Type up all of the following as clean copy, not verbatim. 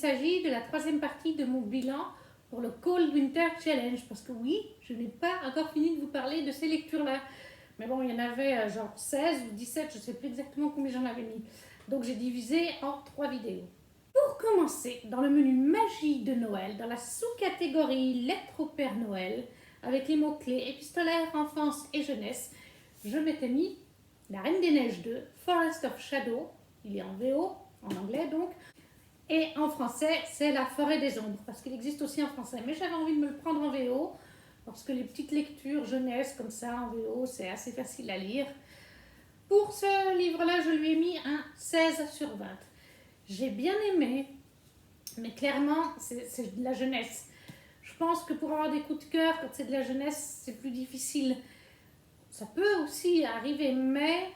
s'agit de la troisième partie de mon bilan pour le Cold Winter Challenge. Parce que oui, je n'ai pas encore fini de vous parler de ces lectures-là. Mais bon, il y en avait genre 16 ou 17, je ne sais plus exactement combien j'en avais mis. Donc j'ai divisé en 3 vidéos. Pour commencer, dans le menu Magie de Noël, dans la sous-catégorie Lettres au Père Noël, avec les mots-clés épistolaire, enfance et jeunesse, je m'étais mis La Reine des Neiges 2, Forest of Shadow, il est en VO, en anglais donc, et en français, c'est La Forêt des Ombres, parce qu'il existe aussi en français. Mais j'avais envie de me le prendre en VO, parce que les petites lectures jeunesse comme ça en VO, c'est assez facile à lire. Pour ce livre-là, je lui ai mis un 16 sur 20. J'ai bien aimé, mais clairement, c'est de la jeunesse. Je pense que pour avoir des coups de cœur, quand c'est de la jeunesse, c'est plus difficile. Ça peut aussi arriver, mais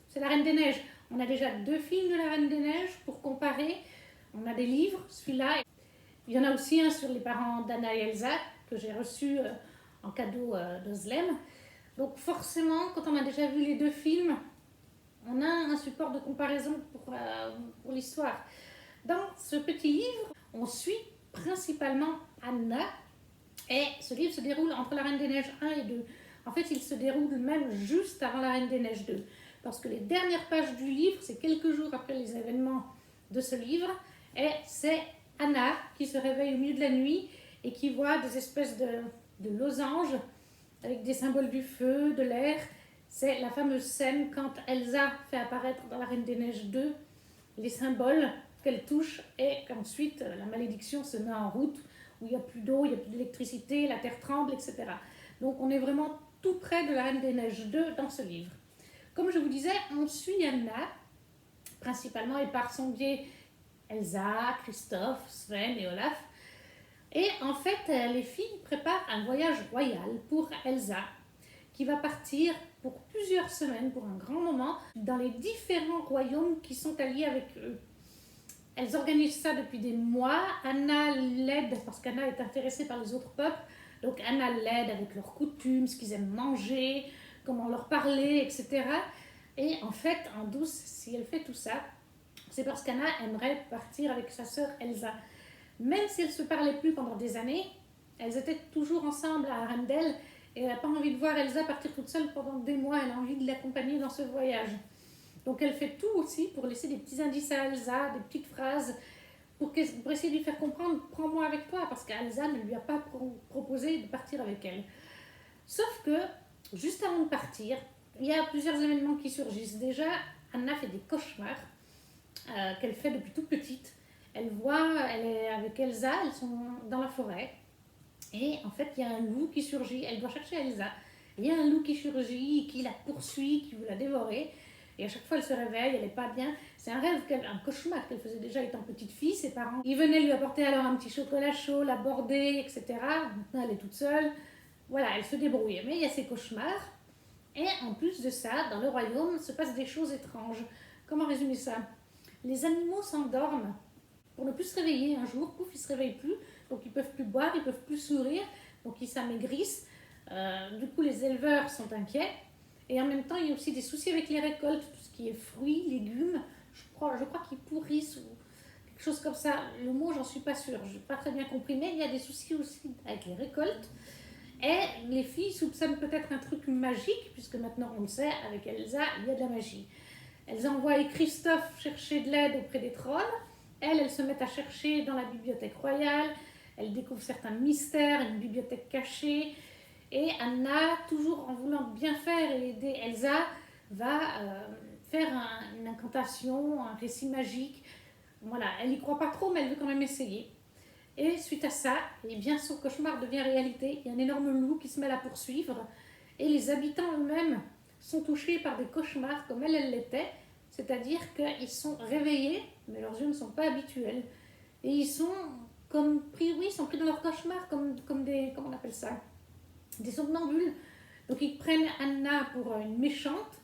c'est La Reine des Neiges. On a déjà 2 films de La Reine des Neiges pour comparer. On a des livres, celui-là. Il y en a aussi un sur les parents d'Anna et Elsa, que j'ai reçu en cadeau d'Ozlem. Donc forcément, quand on a déjà vu les 2 films, on a un support de comparaison pour l'histoire. Dans ce petit livre, on suit principalement Anna, et ce livre se déroule entre La Reine des Neiges 1 et 2. En fait, il se déroule même juste avant La Reine des Neiges 2, parce que les dernières pages du livre, c'est quelques jours après les événements de ce livre, et c'est Anna qui se réveille au milieu de la nuit et qui voit des espèces de losanges avec des symboles du feu, de l'air. C'est la fameuse scène quand Elsa fait apparaître dans La Reine des Neiges 2 les symboles qu'elle touche et qu'ensuite la malédiction se met en route, où il n'y a plus d'eau, il n'y a plus d'électricité, la terre tremble, etc. Donc on est vraiment tout près de La Reine des Neiges 2 dans ce livre. Comme je vous disais, on suit Anna, principalement, et par son biais Elsa, Christophe, Sven et Olaf. Et en fait, les filles préparent un voyage royal pour Elsa, qui va partir pour plusieurs semaines, pour un grand moment, dans les différents royaumes qui sont alliés avec eux. Elles organisent ça depuis des mois. Anna l'aide, parce qu'Anna est intéressée par les autres peuples, donc Anna l'aide avec leurs coutumes, ce qu'ils aiment manger, comment leur parler, etc. Et en fait, en douce, si elle fait tout ça, c'est parce qu'Anna aimerait partir avec sa sœur Elsa. Même si elles ne se parlaient plus pendant des années, elles étaient toujours ensemble à Arendelle, et elle n'a pas envie de voir Elsa partir toute seule pendant des mois, elle a envie de l'accompagner dans ce voyage. Donc elle fait tout aussi pour laisser des petits indices à Elsa, des petites phrases, pour essayer de lui faire comprendre « prends-moi avec toi », parce qu'Elsa ne lui a pas proposé de partir avec elle. Sauf que, juste avant de partir, il y a plusieurs événements qui surgissent. Déjà, Anna fait des cauchemars qu'elle fait depuis toute petite. Elle est avec Elsa, elles sont dans la forêt, et en fait il y a un loup qui surgit, elle doit chercher Elsa, il y a un loup qui surgit, qui la poursuit, qui veut la dévorer, et à chaque fois elle se réveille, elle n'est pas bien. C'est un rêve, un cauchemar qu'elle faisait déjà étant petite fille. Ses parents, ils venaient lui apporter alors un petit chocolat chaud, la border, etc. Maintenant elle est toute seule, voilà, elle se débrouille, mais il y a ces cauchemars. Et en plus de ça, dans le royaume se passent des choses étranges. Comment résumer ça? Les animaux s'endorment pour ne plus se réveiller. Un jour, pouf, ils ne se réveillent plus, donc ils ne peuvent plus boire, ils ne peuvent plus sourire, donc ils s'amaigrissent. Du coup, les éleveurs sont inquiets. Et en même temps, il y a aussi des soucis avec les récoltes, tout ce qui est fruits, légumes. Je crois qu'ils pourrissent ou quelque chose comme ça. Le mot, j'en suis pas sûre, je n'ai pas très bien compris, mais il y a des soucis aussi avec les récoltes. Et les filles soupçonnent peut-être un truc magique, puisque maintenant on le sait, avec Elsa, il y a de la magie. Elles envoient Christophe chercher de l'aide auprès des trolls. Elles se mettent à chercher dans la bibliothèque royale. Elles découvrent certains mystères, une bibliothèque cachée. Et Anna, toujours en voulant bien faire et aider Elsa, va faire une incantation, un récit magique. Voilà, elle n'y croit pas trop, mais elle veut quand même essayer. Et suite à ça, eh bien, son cauchemar devient réalité. Il y a un énorme loup qui se met à la poursuivre. Et les habitants eux-mêmes sont touchés par des cauchemars comme elle l'était. C'est-à-dire qu'ils sont réveillés, mais leurs yeux ne sont pas habituels. Et ils sont pris dans leur cauchemar, comme des, comment on appelle ça, des somnambules. Donc ils prennent Anna pour une méchante,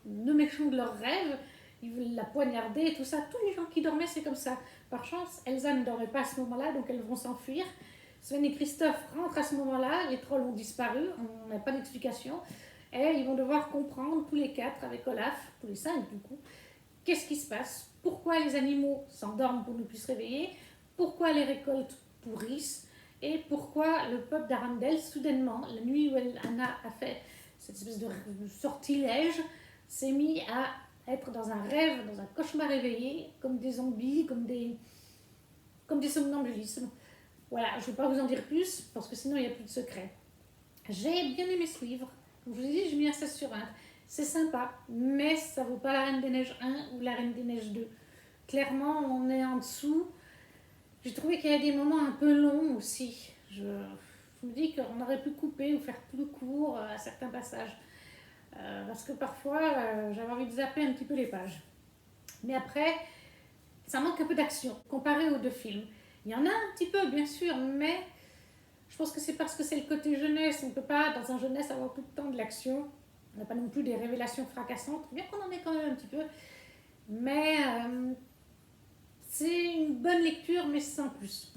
le méchant de leurs rêves, ils veulent la poignarder et tout ça. Tous les gens qui dormaient, c'est comme ça. Par chance, Elsa ne dormait pas à ce moment-là, donc elles vont s'enfuir. Sven et Christophe rentrent à ce moment-là, les trolls ont disparu, on n'a pas d'explication. Et ils vont devoir comprendre tous les 4 avec Olaf, tous les 5 du coup, qu'est-ce qui se passe, pourquoi les animaux s'endorment pour ne plus se réveiller, pourquoi les récoltes pourrissent et pourquoi le peuple d'Arendelle, soudainement, la nuit où Anna a fait cette espèce de sortilège, s'est mis à être dans un rêve, dans un cauchemar éveillé, comme des zombies, comme des somnambulismes. Voilà, je ne vais pas vous en dire plus, parce que sinon il n'y a plus de secret. J'ai bien aimé ce livre. Comme je vous ai dit, j'ai mis un 16 sur 20. C'est sympa, mais ça ne vaut pas la Reine des Neiges 1 ou la Reine des Neiges 2. Clairement, on est en dessous. J'ai trouvé qu'il y a des moments un peu longs aussi. Je me dis qu'on aurait pu couper ou faire plus court à certains passages. Parce que parfois, j'avais envie de zapper un petit peu les pages. Mais après, ça manque un peu d'action comparé aux deux films. Il y en a un petit peu, bien sûr, mais je pense que c'est parce que c'est le côté jeunesse. On ne peut pas, dans un jeunesse, avoir tout le temps de l'action. On n'a pas non plus des révélations fracassantes, bien qu'on en ait quand même un petit peu. Mais c'est une bonne lecture, mais sans plus.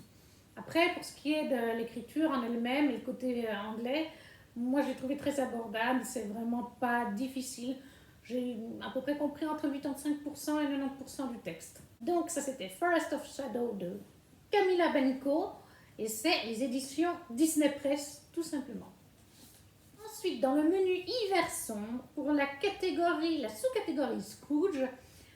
Après, pour ce qui est de l'écriture en elle-même et le côté anglais, moi j'ai trouvé très abordable, c'est vraiment pas difficile. J'ai à peu près compris entre 85% et 90% du texte. Donc ça c'était Forest of Shadow de Camilla Benko et c'est les éditions Disney Press tout simplement. Ensuite, dans le menu hiver sombre, pour la sous-catégorie Scrooge,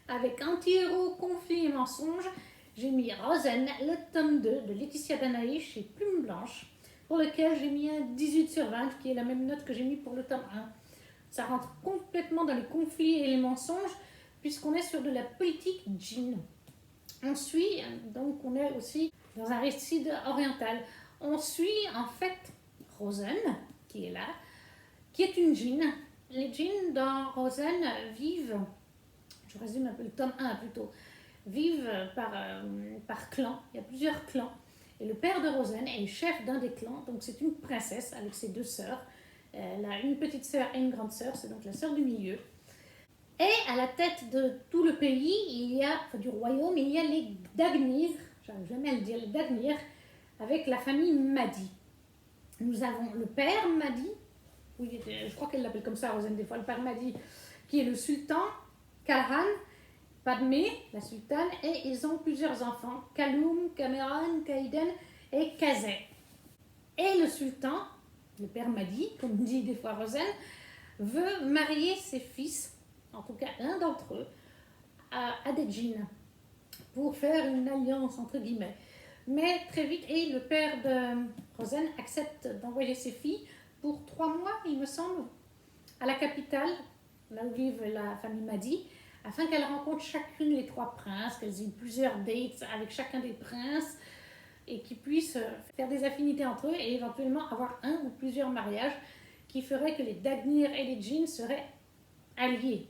avec anti-héros, conflits et mensonges, j'ai mis Rosen, le tome 2 de Laetitia Danaï chez Plume Blanche, pour lequel j'ai mis un 18 sur 20, qui est la même note que j'ai mis pour le tome 1. Ça rentre complètement dans les conflits et les mensonges, puisqu'on est sur de la politique djinn. Donc on est aussi dans un récit oriental. On suit en fait Rosen, qui est là, qui est une djinn. Les djinns dans Rosen vivent, je résume un peu le tome 1 plutôt, vivent par clan. Il y a plusieurs clans. Et le père de Rosen est chef d'un des clans, donc c'est une princesse avec ses deux sœurs. Elle a une petite sœur et une grande sœur, c'est donc la sœur du milieu. Et à la tête de tout le pays, du royaume, il y a les Dagnir, j'arrive jamais à le dire, les Dagnir, avec la famille Madi. Nous avons le père Madi, oui, je crois qu'elle l'appelle comme ça, Rosen, des fois, le père Madi, qui est le sultan, Kalhan, Padmé, la sultane, et ils ont plusieurs enfants, Kaloum, Cameron, Kaiden et Kazay. Et le sultan, le père Madi, comme dit des fois Rosen, veut marier ses fils, en tout cas un d'entre eux, à des djinns, pour faire une alliance entre guillemets. Mais très vite, et le père de Rosen accepte d'envoyer ses filles pour 3 mois, il me semble, à la capitale, là où vivent la famille Madi, afin qu'elles rencontrent chacune les 3 princes, qu'elles aient plusieurs dates avec chacun des princes, et qu'ils puissent faire des affinités entre eux et éventuellement avoir un ou plusieurs mariages qui feraient que les Dagnir et les djinns seraient alliés.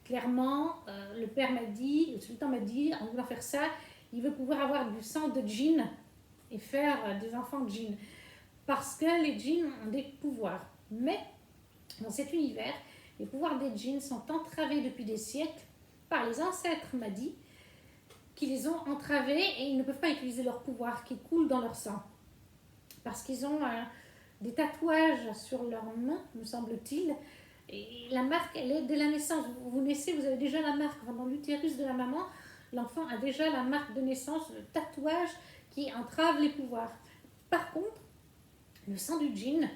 Clairement, le père Madi, le sultan Madi, en voulant faire ça, il veut pouvoir avoir du sang de djinn et faire des enfants de djinn. Parce que les djinns ont des pouvoirs. Mais dans cet univers, les pouvoirs des djinns sont entravés depuis des siècles par les ancêtres Madi qui les ont entravés et ils ne peuvent pas utiliser leurs pouvoirs qui coulent dans leur sang. Parce qu'ils ont des tatouages sur leurs mains, me semble-t-il. Et la marque, elle est dès la naissance. Vous naissez, vous avez déjà la marque. Dans l'utérus de la maman, l'enfant a déjà la marque de naissance, le tatouage qui entrave les pouvoirs. Par contre, le sang du djinn,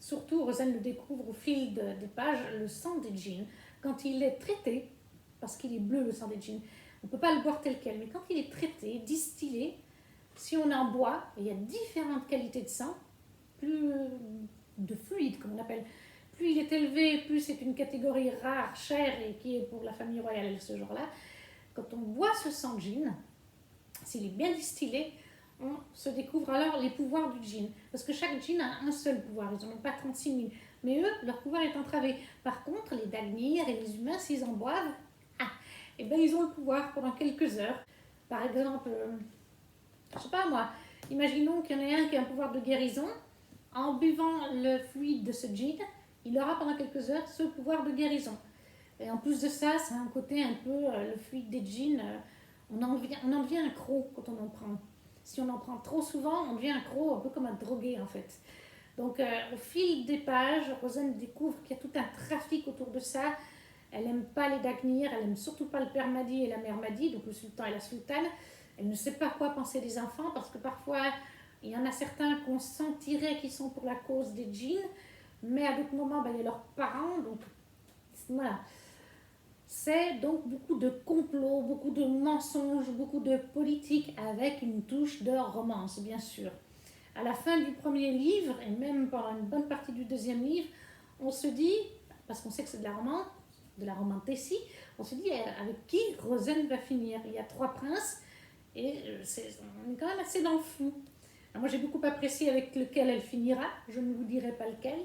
surtout Rosen le découvre au fil des pages, le sang des djinns, quand il est traité, parce qu'il est bleu le sang des djinns, on ne peut pas le boire tel quel, mais quand il est traité, distillé, si on en boit, il y a différentes qualités de sang, plus de fluide comme on appelle, plus il est élevé, plus c'est une catégorie rare, chère et qui est pour la famille royale ce genre-là. Quand on boit ce sang de djinn, s'il est bien distillé, on se découvre alors les pouvoirs du djinn. Parce que chaque djinn a un seul pouvoir, ils n'en ont pas 36 000. Mais eux, leur pouvoir est entravé. Par contre, les Dagnir et les humains, s'ils en boivent, eh ben, ils ont le pouvoir pendant quelques heures. Par exemple, je sais pas moi, imaginons qu'il y en ait un qui a un pouvoir de guérison. En buvant le fluide de ce djinn, il aura pendant quelques heures ce pouvoir de guérison. Et en plus de ça, c'est un côté un peu, le fluide des djinns, on en devient un croc quand on en prend. Si on en prend trop souvent, on devient un croc, un peu comme un drogué en fait. Donc au fil des pages, Rosen découvre qu'il y a tout un trafic autour de ça, Elle n'aime pas les Dagnir, elle n'aime surtout pas le père Mahdi et la mère Mahdi, donc le sultan et la sultane. Elle ne sait pas quoi penser des enfants parce que parfois il y en a certains qu'on sentirait qu'ils sont pour la cause des djinns, mais à d'autres moments il y a leurs parents, donc voilà. C'est donc beaucoup de complots, beaucoup de mensonges, beaucoup de politique avec une touche de romance, bien sûr. À la fin du premier livre, et même pendant une bonne partie du deuxième livre, on se dit, parce qu'on sait que c'est de la romantécie, on se dit avec qui Rosen va finir. Il y a 3 princes, et on est quand même assez dans le flou. Alors moi j'ai beaucoup apprécié avec lequel elle finira, je ne vous dirai pas lequel.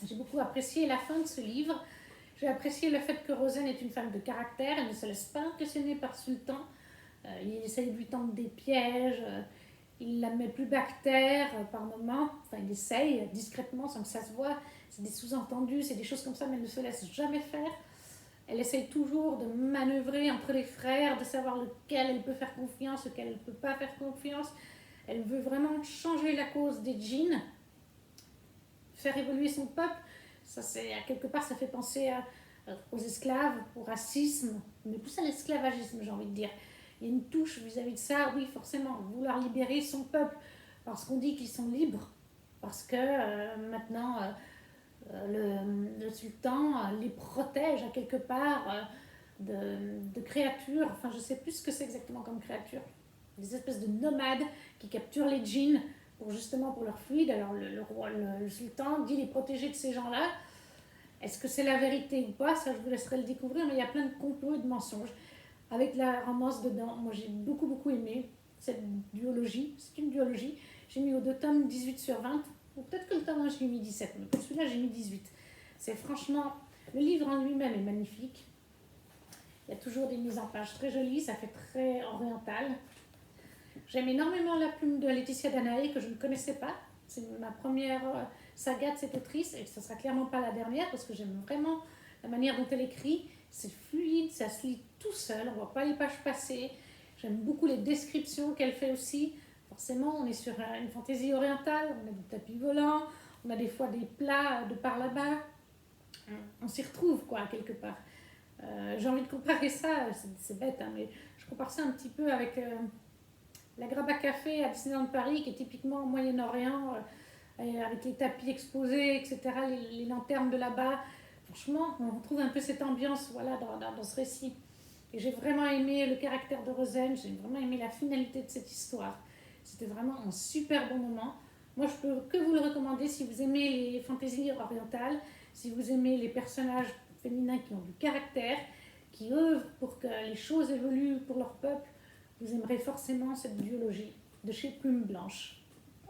J'ai beaucoup apprécié la fin de ce livre. J'ai apprécié le fait que Rosen est une femme de caractère, elle ne se laisse pas impressionner par Sultan. Il essaye de lui tendre des pièges, il la met plus bactère par moments, enfin il essaye discrètement sans que ça se voit, c'est des sous-entendus, c'est des choses comme ça, mais elle ne se laisse jamais faire. Elle essaye toujours de manœuvrer entre les frères, de savoir lequel elle peut faire confiance, lequel elle ne peut pas faire confiance. Elle veut vraiment changer la cause des djinns, faire évoluer son peuple. Ça, c'est, à quelque part, ça fait penser aux esclaves, au racisme, mais plus à l'esclavagisme, j'ai envie de dire. Il y a une touche vis-à-vis de ça, oui, forcément, vouloir libérer son peuple, parce qu'on dit qu'ils sont libres, parce que maintenant, le sultan les protège à quelque part de créatures, enfin, je sais plus ce que c'est exactement comme créatures, des espèces de nomades qui capturent les djinns pour leur fluide. Alors le sultan dit les protéger de ces gens-là. Est-ce que c'est la vérité ou pas? Ça, je vous laisserai le découvrir, mais il y a plein de complots et de mensonges. Avec la romance dedans, moi j'ai beaucoup aimé cette duologie. C'est une duologie. J'ai mis aux 2 tomes 18 sur 20, ou peut-être que le tome 1 j'ai mis 17, mais pour celui-là j'ai mis 18. C'est franchement, le livre en lui-même est magnifique. Il y a toujours des mises en page très jolies, ça fait très oriental. J'aime énormément la plume de Laetitia Danaé que je ne connaissais pas. C'est ma première saga de cette autrice et ce ne sera clairement pas la dernière parce que j'aime vraiment la manière dont elle écrit. C'est fluide, ça se lit tout seul, on ne voit pas les pages passer. J'aime beaucoup les descriptions qu'elle fait aussi. Forcément, on est sur une fantaisie orientale, on a des tapis volants, on a des fois des plats de par là-bas. On s'y retrouve, quoi, quelque part. J'ai envie de comparer ça, c'est bête, hein, mais je compare ça un petit peu avec la Grappe à Café à Disneyland Paris, qui est typiquement au Moyen-Orient, avec les tapis exposés, etc., les lanternes de là-bas. Franchement, on retrouve un peu cette ambiance voilà, dans ce récit. Et j'ai vraiment aimé le caractère de Rosen, j'ai vraiment aimé la finalité de cette histoire. C'était vraiment un super bon moment. Moi, je peux que vous le recommander si vous aimez les fantaisies orientales, si vous aimez les personnages féminins qui ont du caractère, qui œuvrent pour que les choses évoluent pour leur peuple. Vous aimerez forcément cette duologie de chez Plume Blanche.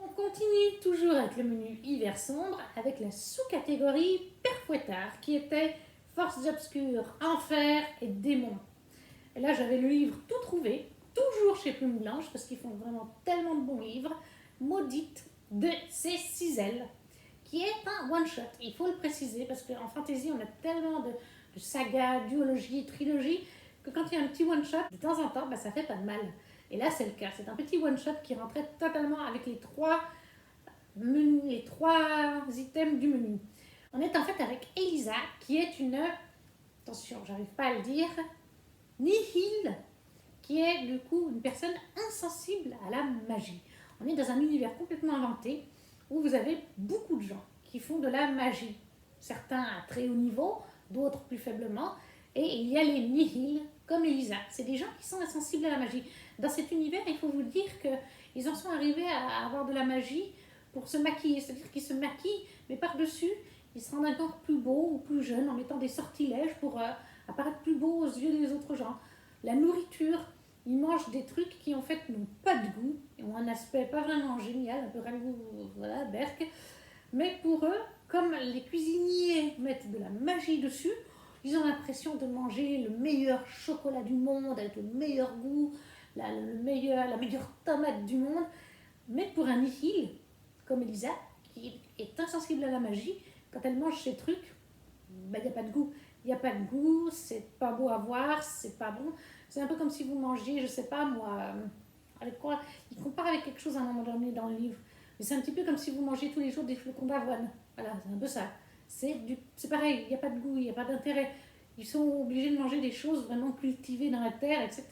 On continue toujours avec le menu hiver sombre avec la sous-catégorie Père Fouettard qui était Forces obscures, Enfer et Démons. Et là j'avais le livre tout trouvé, toujours chez Plume Blanche parce qu'ils font vraiment tellement de bons livres. Maudite de C. Cizel qui est un one-shot, il faut le préciser parce qu'en fantasy on a tellement de sagas, duologies, trilogies que quand il y a un petit one-shot, de temps en temps, ça fait pas de mal. Et là, c'est le cas. C'est un petit one-shot qui rentrait totalement avec les trois items du menu. On est en fait avec Elisa, qui est une, attention, j'arrive pas à le dire, nihil, qui est du coup une personne insensible à la magie. On est dans un univers complètement inventé, où vous avez beaucoup de gens qui font de la magie. Certains à très haut niveau, d'autres plus faiblement. Et il y a les nihils, comme Elisa. C'est des gens qui sont insensibles à la magie. Dans cet univers, il faut vous dire qu'ils en sont arrivés à avoir de la magie pour se maquiller. C'est-à-dire qu'ils se maquillent, mais par-dessus, ils se rendent encore plus beaux ou plus jeunes en mettant des sortilèges pour apparaître plus beaux aux yeux des autres gens. La nourriture, ils mangent des trucs qui en fait n'ont pas de goût, et ont un aspect pas vraiment génial, un peu ragoût, voilà, berk. Mais pour eux, comme les cuisiniers mettent de la magie dessus, ils ont l'impression de manger le meilleur chocolat du monde, avec le meilleur goût, la meilleure tomate du monde. Mais pour un nihil, comme Elisa, qui est insensible à la magie, quand elle mange ces trucs, il n'y a pas de goût. Il n'y a pas de goût, c'est pas beau à voir, c'est pas bon. C'est un peu comme si vous mangiez, je sais pas moi, avec quoi. Il compare avec quelque chose à un moment donné dans le livre. Mais c'est un petit peu comme si vous mangiez tous les jours des flocons d'avoine. Voilà, c'est un peu ça. C'est pareil, il n'y a pas de goût, il n'y a pas d'intérêt. ils sont obligés de manger des choses vraiment cultivées dans la terre, etc.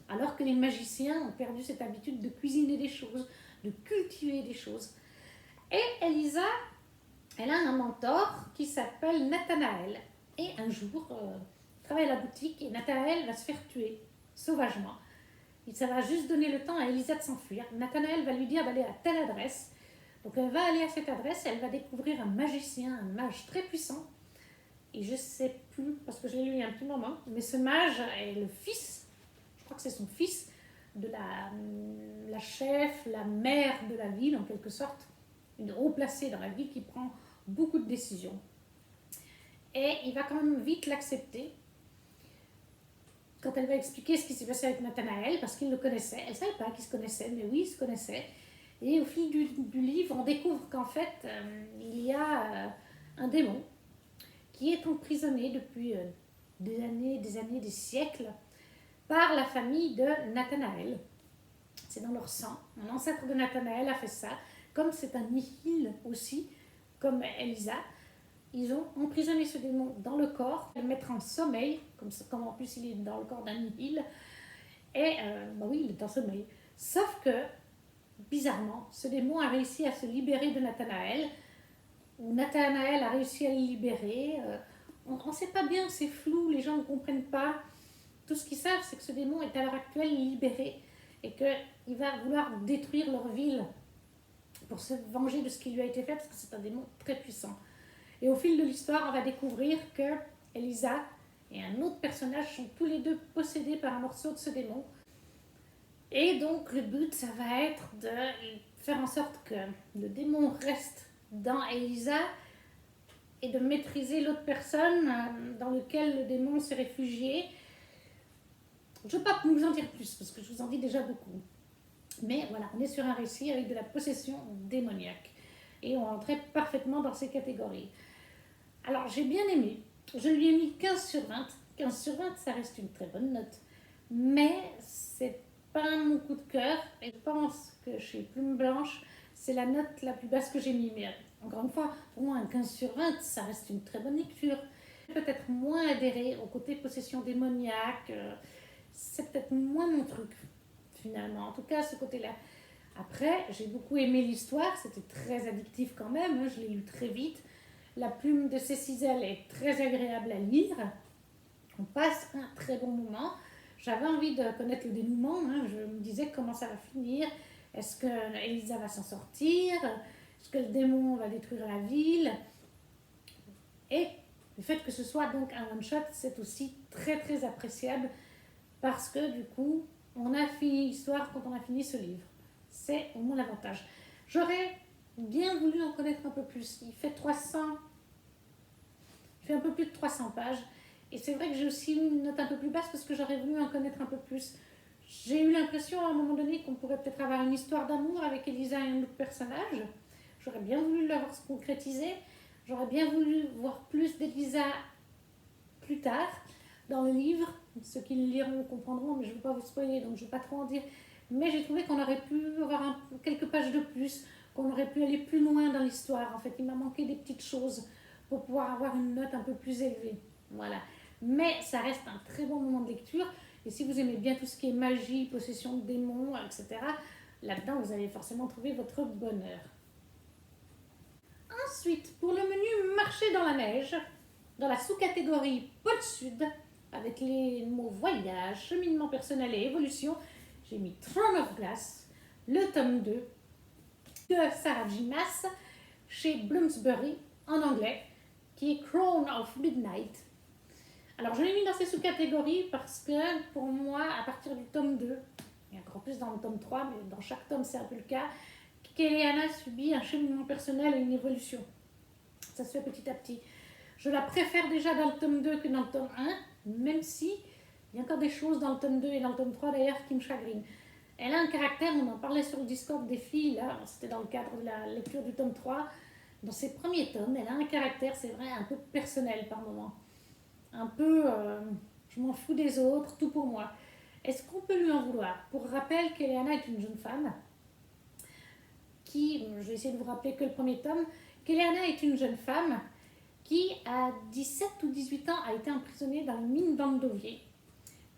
Alors que les magiciens ont perdu cette habitude de cuisiner des choses, de cultiver des choses. Et Elisa, elle a un mentor qui s'appelle Nathanaël. Et un jour, elle travaille à la boutique et Nathanaël va se faire tuer sauvagement. Et ça va juste donner le temps à Elisa de s'enfuir. Nathanaël va lui dire d'aller à telle adresse. Donc elle va aller à cette adresse et elle va découvrir un magicien, un mage très puissant. Et je ne sais plus, parce que je l'ai lu il y a un petit moment, mais ce mage est le fils, je crois que c'est son fils, de la chef, la mère de la ville en quelque sorte, une haut placée dans la ville qui prend beaucoup de décisions. Et il va quand même vite l'accepter quand elle va expliquer ce qui s'est passé avec Nathanaël, parce qu'il le connaissait. Elle ne savait pas qu'ils se connaissaient, mais oui, ils se connaissaient. Et au fil du livre, on découvre qu'en fait, il y a un démon qui est emprisonné depuis des siècles par la famille de Nathanaël. C'est dans leur sang. Un ancêtre de Nathanaël a fait ça. Comme c'est un nihil aussi, comme Elisa, ils ont emprisonné ce démon dans le corps, le mettre en sommeil, comme en plus il est dans le corps d'un nihil. Et oui, il est en sommeil. Sauf que, bizarrement, ce démon a réussi à se libérer de Nathanaël, ou Nathanaël a réussi à le libérer. On ne sait pas bien, c'est flou, les gens ne comprennent pas. Tout ce qu'ils savent, c'est que ce démon est à l'heure actuelle libéré et qu'il va vouloir détruire leur ville pour se venger de ce qui lui a été fait, parce que c'est un démon très puissant. Et au fil de l'histoire, on va découvrir que Elisa et un autre personnage sont tous les deux possédés par un morceau de ce démon. Et donc le but, ça va être de faire en sorte que le démon reste dans Elisa et de maîtriser l'autre personne dans laquelle le démon s'est réfugié. Je ne vais pas vous en dire plus, parce que je vous en dis déjà beaucoup. Mais voilà, on est sur un récit avec de la possession démoniaque. Et on rentrait parfaitement dans ces catégories. Alors, j'ai bien aimé. Je lui ai mis 15 sur 20. 15 sur 20, ça reste une très bonne note. Mais c'est pas mon coup de cœur. Et je pense que chez Plume Blanche, c'est la note la plus basse que j'ai mis. Mais encore une fois, pour moi, un 15 sur 20, ça reste une très bonne lecture. Peut-être moins adhéré au côté possession démoniaque. C'est peut-être moins mon truc, finalement. En tout cas, ce côté-là. Après, j'ai beaucoup aimé l'histoire. C'était très addictif quand même. Je l'ai lu très vite. La plume de Cécile est très agréable à lire. On passe un très bon moment. J'avais envie de connaître le dénouement. Je me disais comment ça va finir. Est-ce que Elisa va s'en sortir? Est-ce que le démon va détruire la ville? Et le fait que ce soit donc un one-shot, c'est aussi très très appréciable parce que du coup, on a fini l'histoire quand on a fini ce livre. C'est au moins l'avantage. J'aurais bien voulu en connaître un peu plus. Il fait un peu plus de 300 pages. Et c'est vrai que j'ai aussi une note un peu plus basse parce que j'aurais voulu en connaître un peu plus. J'ai eu l'impression à un moment donné qu'on pourrait peut-être avoir une histoire d'amour avec Elisa et un autre personnage. J'aurais bien voulu l'avoir se concrétiser. J'aurais bien voulu voir plus d'Elisa plus tard dans le livre. Ceux qui le liront comprendront, mais je ne veux pas vous spoiler, donc je ne vais pas trop en dire. Mais j'ai trouvé qu'on aurait pu avoir quelques pages de plus, qu'on aurait pu aller plus loin dans l'histoire. En fait, il m'a manqué des petites choses pour pouvoir avoir une note un peu plus élevée. Voilà. Mais ça reste un très bon moment de lecture. Et si vous aimez bien tout ce qui est magie, possession de démons, etc., là-dedans, vous allez forcément trouver votre bonheur. Ensuite, pour le menu marché dans la neige, dans la sous-catégorie Pôle Sud, avec les mots voyage, cheminement personnel et évolution, j'ai mis Throne of Glass, le tome 2 de Sarah J. Maas chez Bloomsbury en anglais, qui est Crown of Midnight. Alors je l'ai mis dans ces sous-catégories parce que pour moi, à partir du tome 2, et encore plus dans le tome 3, mais dans chaque tome c'est un peu le cas, Kéléana subit un cheminement personnel et une évolution. Ça se fait petit à petit. Je la préfère déjà dans le tome 2 que dans le tome 1, même si il y a encore des choses dans le tome 2 et dans le tome 3 d'ailleurs qui me chagrinent. Elle a un caractère, on en parlait sur le Discord des filles, là, c'était dans le cadre de la lecture du tome 3. Dans ses premiers tomes, elle a un caractère, c'est vrai, un peu personnel par moment. Un peu, je m'en fous des autres, tout pour moi. Est-ce qu'on peut lui en vouloir? Pour rappel, Kéléana est une jeune femme qui, je vais essayer de vous rappeler que le premier tome, Kéléana est une jeune femme qui a à 17 ou 18 ans, a été emprisonnée dans les mines d'Andovier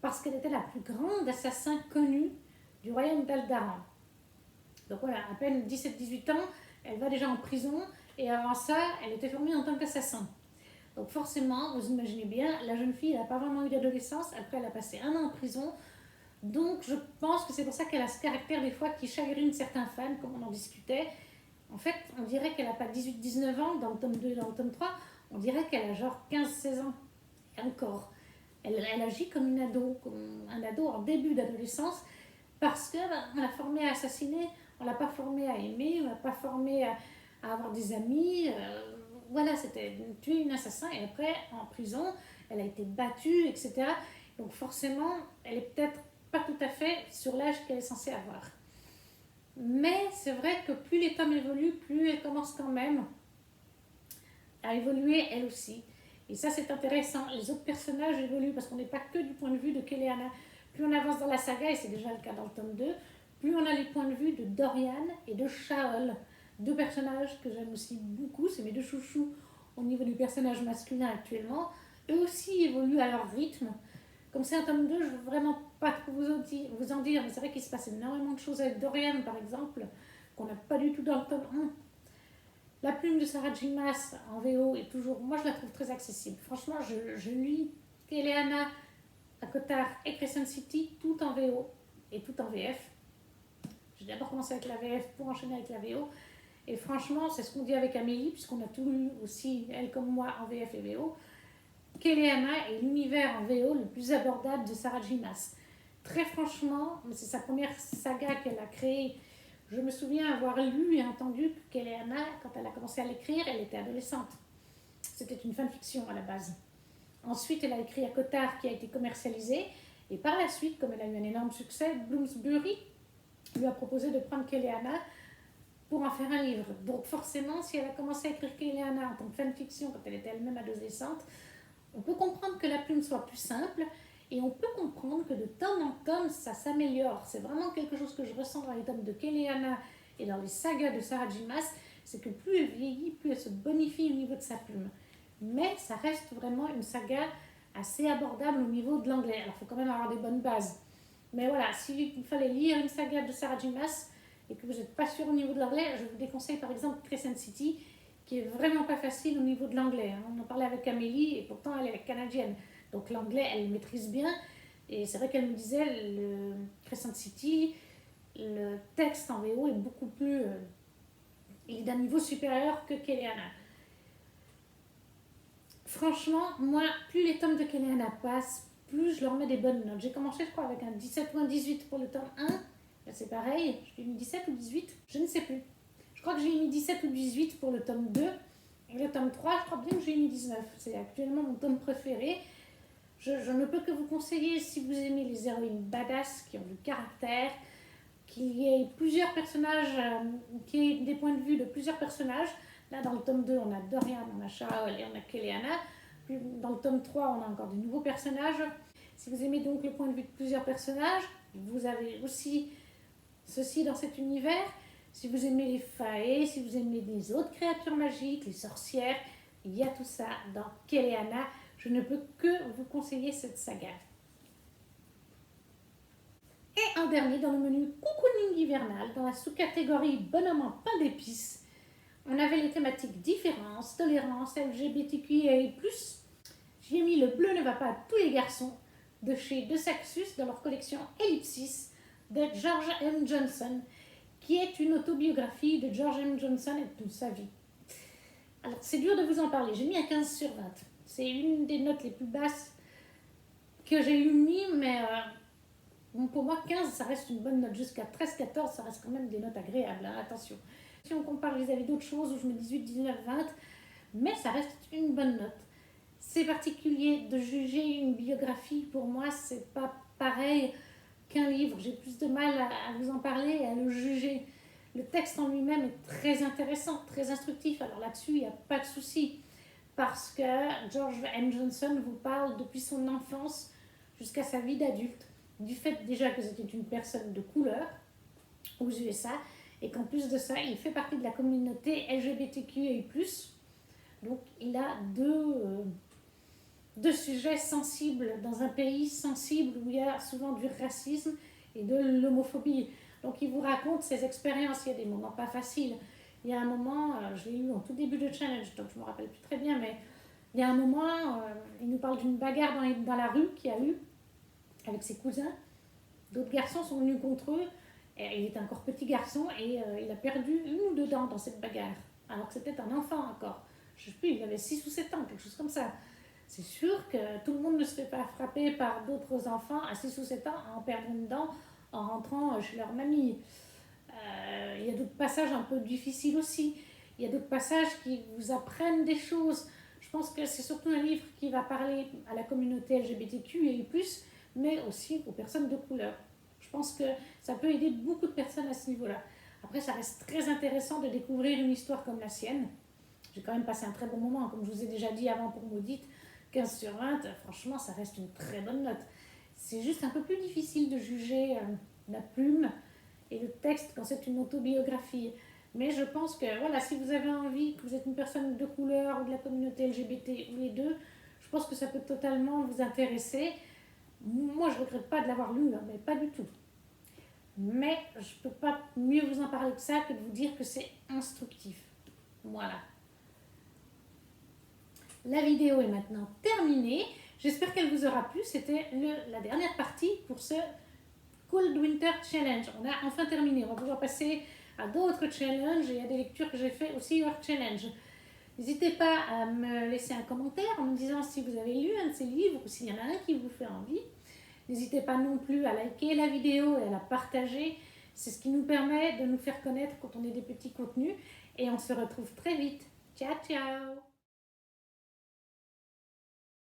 parce qu'elle était la plus grande assassin connue du royaume d'Aldaran. Donc voilà, à peine 17-18 ans, elle va déjà en prison et avant ça, elle était formée en tant qu'assassin. Donc forcément, vous imaginez bien, la jeune fille n'a pas vraiment eu d'adolescence, après elle a passé 1 an en prison. Donc je pense que c'est pour ça qu'elle a ce caractère des fois qui chagrine certains fans, comme on en discutait. En fait, on dirait qu'elle n'a pas 18-19 ans dans le tome 2 et dans le tome 3, on dirait qu'elle a genre 15-16 ans. Et encore, elle agit comme une ado, comme un ado en début d'adolescence, parce qu'on l'a formée à assassiner, on l'a pas formée à aimer, on l'a pas formée à avoir des amis. Voilà, c'était tuer une assassin et après, en prison, elle a été battue, etc. Donc forcément, elle est peut-être pas tout à fait sur l'âge qu'elle est censée avoir. Mais c'est vrai que plus les tomes évoluent, plus elle commence quand même à évoluer elle aussi. Et ça, c'est intéressant. Les autres personnages évoluent parce qu'on n'est pas que du point de vue de Keleana. Plus on avance dans la saga, et c'est déjà le cas dans le tome 2, plus on a les points de vue de Dorian et de Shaol. 2 personnages que j'aime aussi beaucoup, c'est mes 2 chouchous au niveau du personnage masculin actuellement. Eux aussi évoluent à leur rythme. Comme c'est un tome 2, je ne veux vraiment pas trop vous en dire, mais c'est vrai qu'il se passe énormément de choses avec Dorian, par exemple, qu'on n'a pas du tout dans le tome 1. La plume de Sarah J. Maas en VO est toujours, moi je la trouve très accessible. Franchement, je lis Keleana, Akotar et Crescent City tout en VO et tout en VF. J'ai d'abord commencé avec la VF pour enchaîner avec la VO. Et franchement, c'est ce qu'on dit avec Amélie, puisqu'on a tout lu aussi, elle comme moi, en VF et VO. Keleana est l'univers en VO le plus abordable de Sarah J. Maas. Très franchement, c'est sa première saga qu'elle a créée. Je me souviens avoir lu et entendu que Keleana, quand elle a commencé à l'écrire, elle était adolescente. C'était une fanfiction à la base. Ensuite, elle a écrit Akotar qui a été commercialisé. Et par la suite, comme elle a eu un énorme succès, Bloomsbury lui a proposé de prendre Keleana pour en faire un livre. Donc forcément, si elle a commencé à écrire Keleana en tant que fanfiction quand elle était elle-même adolescente, on peut comprendre que la plume soit plus simple et on peut comprendre que de tome en tome, ça s'améliore. C'est vraiment quelque chose que je ressens dans les tomes de Keleana et dans les sagas de Sarah J. Maas, c'est que plus elle vieillit, plus elle se bonifie au niveau de sa plume. Mais ça reste vraiment une saga assez abordable au niveau de l'anglais. Alors il faut quand même avoir des bonnes bases. Mais voilà, s'il fallait lire une saga de Sarah J. Maas et que vous n'êtes pas sûr au niveau de l'anglais, je vous déconseille par exemple Crescent City, qui est vraiment pas facile au niveau de l'anglais. On en parlait avec Amélie et pourtant elle est canadienne. Donc l'anglais, elle le maîtrise bien. Et c'est vrai qu'elle me disait, le Crescent City, le texte en VO est beaucoup plus... il est d'un niveau supérieur que Keleana. Franchement, moi, plus les tomes de Keleana passent, plus je leur mets des bonnes notes. J'ai commencé, je crois, avec un 17 ou un 18 pour le tome 1. Ben, c'est pareil, j'ai mis 17 ou 18, je ne sais plus. Je crois que j'ai mis 17 ou 18 pour le tome 2. Et le tome 3, je crois bien que j'ai mis 19. C'est actuellement mon tome préféré. Je ne peux que vous conseiller, si vous aimez les héroïnes badass, qui ont du caractère, qu'il y ait plusieurs personnages, qu'il y ait des points de vue de plusieurs personnages. Là, dans le tome 2, on a Dorian, on a Shaol et on a Keleana. Puis, dans le tome 3, on a encore de nouveaux personnages. Si vous aimez donc le point de vue de plusieurs personnages, vous avez aussi ceci dans cet univers. Si vous aimez les fae, si vous aimez les autres créatures magiques, les sorcières, il y a tout ça dans Keleana. Je ne peux que vous conseiller cette saga. Et en dernier, dans le menu Cocooning hivernal, dans la sous-catégorie bonhomme en pain d'épices, on avait les thématiques différence, tolérance, LGBTQIA+. J'ai mis Le bleu ne va pas à tous les garçons de chez De Saxus dans leur collection Ellipsis de George M. Johnson, qui est une autobiographie de George M. Johnson et de toute sa vie. Alors, c'est dur de vous en parler. J'ai mis un 15 sur 20. C'est une des notes les plus basses que j'ai eu mis, mais pour moi, 15, ça reste une bonne note. Jusqu'à 13-14, ça reste quand même des notes agréables. Hein, attention. Si on compare vis-à-vis d'autres choses où je mets 18, 19, 20, mais ça reste une bonne note. C'est particulier de juger une biographie. Pour moi, c'est pas pareil qu'un livre. J'ai plus de mal à vous en parler et à le juger. Le texte en lui-même est très intéressant, très instructif. Alors là-dessus, il n'y a pas de souci. Parce que George M. Johnson vous parle depuis son enfance jusqu'à sa vie d'adulte, du fait déjà que c'était une personne de couleur aux USA et qu'en plus de ça, il fait partie de la communauté LGBTQIA+. Donc il a deux sujets sensibles dans un pays sensible où il y a souvent du racisme et de l'homophobie. Donc il vous raconte ses expériences, il y a des moments pas faciles. Il y a un moment, je l'ai eu en tout début de challenge, donc je me rappelle plus très bien, mais il y a un moment, il nous parle d'une bagarre dans la rue qu'il y a eu avec ses cousins. D'autres garçons sont venus contre eux. Et il était encore petit garçon et il a perdu une ou deux dents dans cette bagarre. Alors que c'était un enfant encore. Je ne sais plus, il avait 6 ou 7 ans, quelque chose comme ça. C'est sûr que tout le monde ne se fait pas frapper par d'autres enfants à 6 ou 7 ans en perdant une dent en rentrant chez leur mamie. Il y a d'autres passages un peu difficiles aussi. Il y a d'autres passages qui vous apprennent des choses. Je pense que c'est surtout un livre qui va parler à la communauté LGBTQ et plus, mais aussi aux personnes de couleur. Je pense que ça peut aider beaucoup de personnes à ce niveau-là. Après, ça reste très intéressant de découvrir une histoire comme la sienne. J'ai quand même passé un très bon moment, comme je vous ai déjà dit avant pour Maudite. 15 sur 20, franchement, ça reste une très bonne note. C'est juste un peu plus difficile de juger la plume et le texte quand c'est une autobiographie. Mais je pense que voilà, si vous avez envie, que vous êtes une personne de couleur ou de la communauté LGBT ou les deux, je pense que ça peut totalement vous intéresser. Moi, je ne regrette pas de l'avoir lu, hein, mais pas du tout. Mais je ne peux pas mieux vous en parler que ça, que de vous dire que c'est instructif. Voilà. La vidéo est maintenant terminée. J'espère qu'elle vous aura plu. C'était la dernière partie pour ce Cold Winter Challenge. On a enfin terminé. On va pouvoir passer à d'autres challenges et à des lectures que j'ai fait aussi hors challenge. N'hésitez pas à me laisser un commentaire en me disant si vous avez lu un de ces livres ou s'il y en a un qui vous fait envie. N'hésitez pas non plus à liker la vidéo et à la partager. C'est ce qui nous permet de nous faire connaître quand on est des petits contenus. Et on se retrouve très vite. Ciao, ciao!